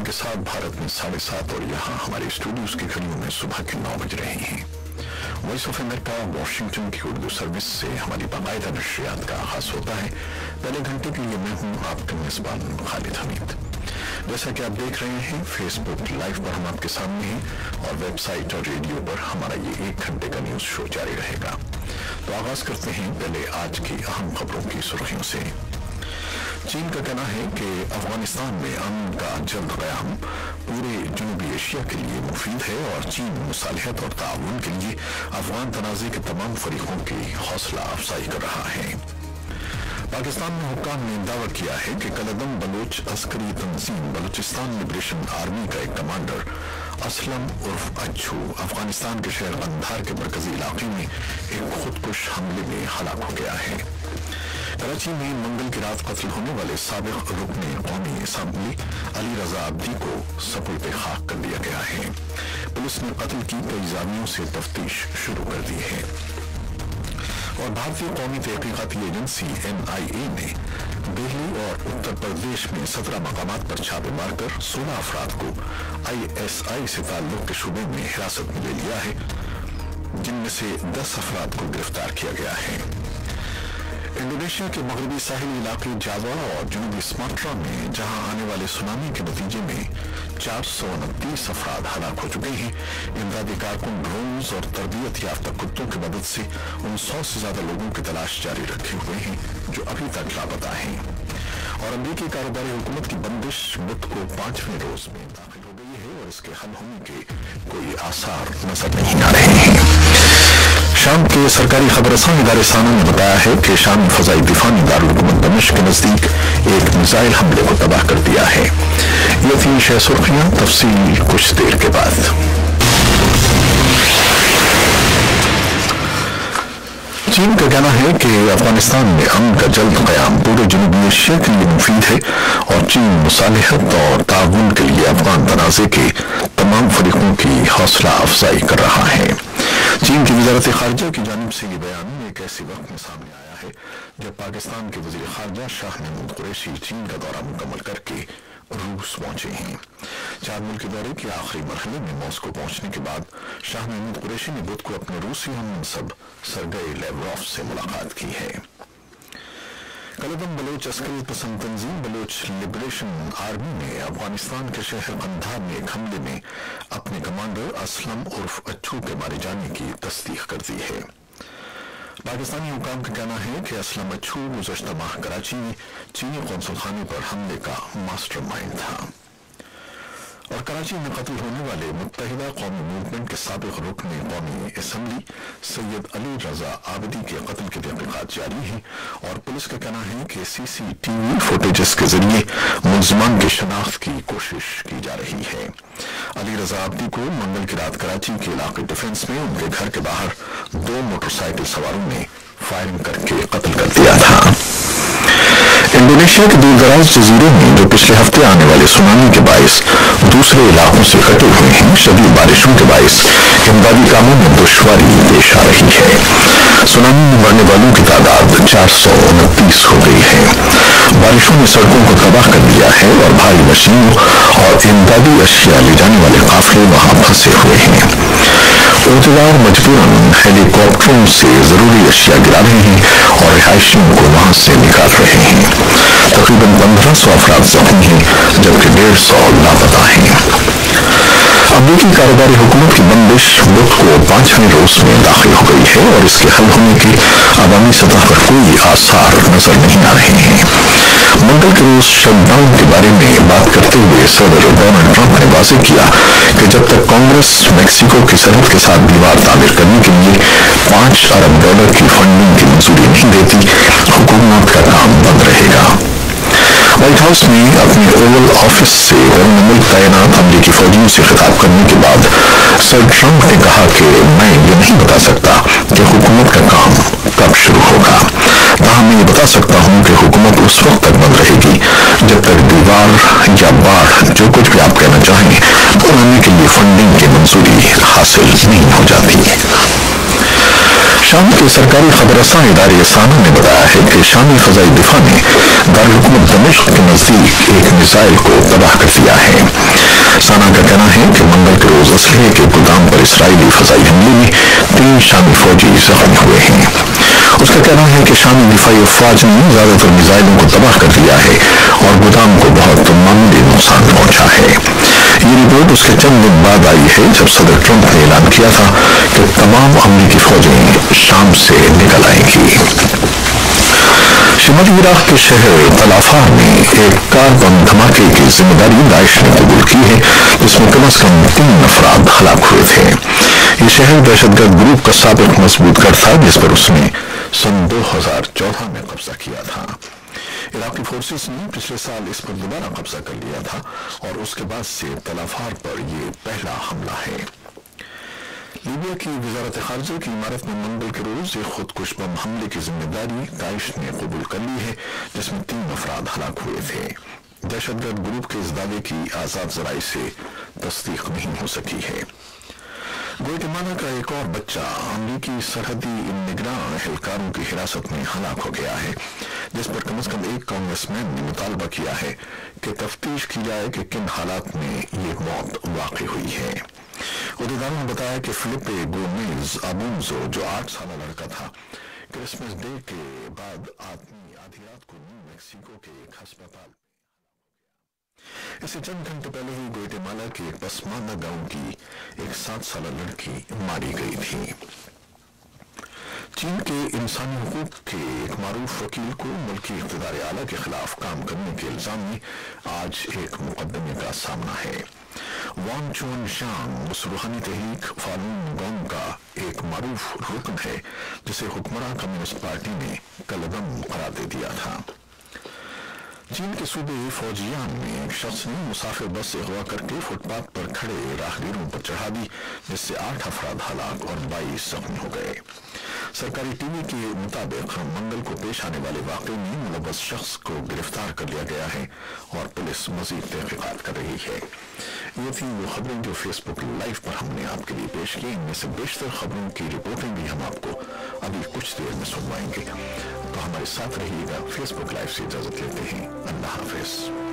के साथ भारत में 7:30 और यहाँ हमारे स्टूडियोज की घड़ियों में सुबह के 9 बज रहे हैं। वॉइस ऑफ अमेरिका वाशिंगटन की उर्दू सर्विस से हमारी बाकायदा नशरियात का आगाज होता है। पहले घंटे के लिए मैं हूँ आपका मेजबान खालिद हमीद। जैसा कि आप देख रहे हैं फेसबुक लाइव पर हम आपके सामने हैं और वेबसाइट और रेडियो पर हमारा ये 1 घंटे का न्यूज शो जारी रहेगा। तो आगाज करते हैं पहले आज की अहम खबरों की सुर्खियों से। चीन का कहना है कि अफगानिस्तान में अमन का जल्द क़याम पूरे जनूबी एशिया के लिए मुफीद है और चीन मुसालिहत और ताउन के लिए अफगान तनाज़े के तमाम फरीकों की हौसला अफजाई कर रहा है। पाकिस्तान में हुक्काम ने दावा किया है कि कलदम बलोच अस्करी तंजीम बलूचिस्तान लिबरेशन आर्मी का एक कमांडर असलम उर्फ अच्छू अफगानिस्तान के शहर कंधार के मरकजी इलाके में एक खुदकुश हमले में हलाक हो गया है। कराची में मंगल की रात कत्ल होने वाले साबिक रुकने कौमी असम्बली अली रजा अब्दी को सपुर्द खाक कर दिया गया है। पुलिस ने कत्ल की कई जामियों से तफ्तीश शुरू कर दी है और भारतीय कौमी तहकीकाती एजेंसी NIA ने दिल्ली और उत्तर प्रदेश में 17 मकामात पर छापे मारकर 16 अफराद को ISI से ताल्लुक के शुबे में हिरासत में ले लिया है, जिनमें से 10 अफराद को गिरफ्तार किया गया है। इंडोनेशिया के मगरबी साहिली इलाके जावा और जनूबी सुमात्रा में जहां आने वाले सुनामी के नतीजे में 429 अफराद हलाक हो चुके हैं। इमदादी कारकुन ड्रोन्स और तरबियत याफ्ता कुत्तों की मदद से उन 100 से ज्यादा लोगों की तलाश जारी रखे हुए हैं जो अभी तक लापता हैं। और अमरीकी कारोबारी हुकूमत की बंदिश बुध को 5वें रोज में दाखिल हो गई है और इसके हल होने के कोई आसार नजर नहीं आ रहे हैं। शाम के सरकारी खबरसां इदारे साना ने बताया है कि शामी फजाई दिफा ने दारुल हुकूमत दमिश्क के नजदीक एक मिसाइल हमले को तबाह कर दिया है। ये थी शह सुर्खियां, तफसील कुछ देर के बाद। चीन का कहना है कि अफगानिस्तान में अमन का जल्द क़याम पूरे जनूबी एशिया के लिए मुफीद है और चीन मुसालिहत और ताउन के लिए अफगान तनाज़े के तमाम फरीकों की हौसला अफजाई कर रहा है। चीन की वज़ारत ख़ारिजा की जानिब से ये बयान एक ऐसे वक्त में सामने आया है जब पाकिस्तान के वज़ीर ख़ारिजा शाह महमूद कुरैशी चीन का दौरा मुकम्मल करके रूस पहुंचे हैं। 4 मुल्की दौरे के आखिरी मरहले में मॉस्को पहुंचने के बाद शाह महमूद कुरैशी ने बुध को अपने रूसी हममनसब सरगेई लेवरोव से मुलाकात की है। कलदम बलोच अस्करी पसंद तंजीम बलोच लिबरेशन आर्मी ने अफगानिस्तान के शहर कंधार में एक हमले में अपने कमांडर असलम उर्फ अच्छू के मारे जाने की तस्दीक कर दी है। पाकिस्तानी हुकाम का कहना है कि असलम अच्छू गुज़श्ता माह कराची में चीनी कौंसल खाने पर हमले का मास्टरमाइंड था और कराची में कत्ल होने वाले मुत्तहिदा कौमी मूवमेंट के साबिक रुकने कौमी असम्बली सैयद अली रजा आबदी के कत्ल की तहकीकात जारी है और पुलिस का कहना है कि CCTV फुटेजेस के जरिए मुलज़मान की शनाख्त की कोशिश की जा रही है। अली रजा आबदी को मंगल की रात कराची के इलाके डिफेंस में उनके घर के बाहर 2 मोटरसाइकिल सवारों ने फायरिंग करके कत्ल कर दिया था। इंडोनेशिया के दूरदराज जजीरे में जो पिछले हफ्ते आने वाले सुनामी के बायस दूसरे इलाकों से कटे हुए हैं, शदीद बारिशों के बायस इमदादी कामों में दुश्वारी पेश आ रही है। सुनामी में मरने वालों की तादाद 429 हो गई है। बारिशों ने सड़कों को तबाह कर दिया है और भारी मशीनों और इमदादी अशिया ले जाने वाले काफिले वहां फंसे हुए हैं। उम्मीदवार मजबूरन हेलीकॉप्टरों से जरूरी अशिया गिरा रहे हैं और रिहायशियों को वहां से निकाल रहे हैं। तकरीबन 1500 अफराद जख्मी हैं जबकि 150 लापता हैं। अमरीकी कारोबारी हुकूमत की बंदिश बुध को 5वें रोज में दाखिल हो गई है और इसके हल होने के अवामी सतह पर कोई आसार नजर नहीं आ रहे हैं। मंगल के रोज शटडाउन के बारे में बात करते हुए सदर डोनाल्ड ट्रंप ने वाज़ेह किया कि जब तक कांग्रेस मेक्सिको की सरहद के साथ दीवार तामीर करने के लिए $5 अरब की फंडिंग की मंजूरी नहीं देती, हुकूमत का काम बंद रहेगा। व्हाइट हाउस में अपने ओवल ऑफिस से मुल्क तैनात अमरीकी फौजियों से खिताब करने के बाद सर ट्रंप ने कहा कि मैं ये नहीं बता सकता कि हुकूमत का काम कब शुरू होगा, ताहम मैं ये बता सकता हूँ कि हुकूमत उस वक्त तक बंद रहेगी जब तक दीवार या बाढ़ जो कुछ भी आप कहना चाहें बनाने के लिए फंडिंग की मंजूरी हासिल नहीं हो जाती। शाम के सरकारी खबरसां इदारे साना ने बताया है कि शामी फजाई दिफा ने दारुल हुकूमत दमिश्क के नजदीक एक मिसाइल को तबाह कर दिया है। ہے کہ گودام پر اسرائیلی فضائی حملے میں 3 شامی فوجی زخمی ہوئے ہیں۔ اس کا کہنا ہے کہ شامی دفاعی افواج نے زیادہ تر میزائلوں کو تباہ کر دیا ہے اور گودام کو بہت معمولی نقصان پہنچا ہے۔ یہ رپورٹ اس کے چند دن بعد آئی ہے جب صدر ٹرمپ نے اعلان کیا تھا کہ تمام امریکی فوجیں شام سے نکل آئیں گی۔ شمالی عراق کے شہر تل عفار میں ایک کار بم دھماکے کی ذمہ داری داعش نے قبول کی ہے، جس میں کم از کم 3 افراد ہلاک ہوئے تھے۔ یہ شہر دہشت گرد گروپ کا سابق مضبوط گڑھ تھا جس پر اس نے سن 2014 میں قبضہ کیا تھا۔ عراقی فورسز نے پچھلے سال اس پر دوبارہ قبضہ کر لیا تھا اور اس کے بعد سے تل عفار پر یہ پہلا حملہ ہے۔ لیبیا کی وزارت خارجہ کی عمارت میں منگل کے روز ایک خودکش بم حملے کی ذمہ داری داعش نے قبول کر لی ہے، جس میں 3 افراد ہلاک ہوئے تھے۔ دہشت گرد گروپ کے اس دعوے کی آزاد ذرائع سے تصدیق نہیں ہو سکی ہے۔ گوئٹمالا کا ایک اور بچہ امریکی سرحدی نگراں اہلکاروں کی حراست میں ہلاک ہو گیا ہے، جس پر کم از کم ایک کانگریس مین نے مطالبہ کیا ہے کہ تفتیش کی جائے کہ کن حالات میں یہ موت واقع ہوئی ہے۔ عہدیداروں نے بتایا کہ فلپے گومیز ابونزو، جو 8 سالہ لڑکا تھا، کرسمس ڈے کے بعد آدھی رات کو نیو میکسیکو کے ایک ہسپتال اسے چند گھنٹے پہلے ہی گوئٹمالا کے ایک پسماندہ گاؤں کی ایک 7 سالہ لڑکی ماری گئی تھی۔ چین کے انسانی حقوق کے ایک معروف وکیل کو ملکی اقتدار اعلیٰ کے خلاف کام کرنے کے الزام میں آج ایک مقدمے کا سامنا ہے۔ وانگ چون شانگ اس روحانی تحریک فالون گونگ کا ایک معروف رکن ہے جسے حکمراں کمیونسٹ پارٹی نے کالعدم قرار دے دیا تھا۔ چین کے صوبے فوجیان میں ایک شخص نے مسافر بس سے اغوا کر کے فٹ پاتھ پر کھڑے راہگیروں پر چڑھا دی، جس سے 8 افراد ہلاک اور 22 زخمی ہو گئے۔ سرکاری ٹی وی کے مطابق منگل کو پیش آنے والے واقعے میں ملوث شخص کو گرفتار کر لیا گیا ہے اور پولیس مزید تحقیقات کر رہی ہے۔ یہ تھی وہ خبریں جو فیس بک لائیو پر ہم نے آپ کے لیے پیش کی۔ ان میں سے بیشتر خبروں کی رپورٹیں بھی ہم آپ کو ابھی کچھ دیر میں سنوائیں گے، تو ہمارے ساتھ رہیے گا۔ فیس بک لائیو سے اجازت لیتے ہیں، اللہ حافظ۔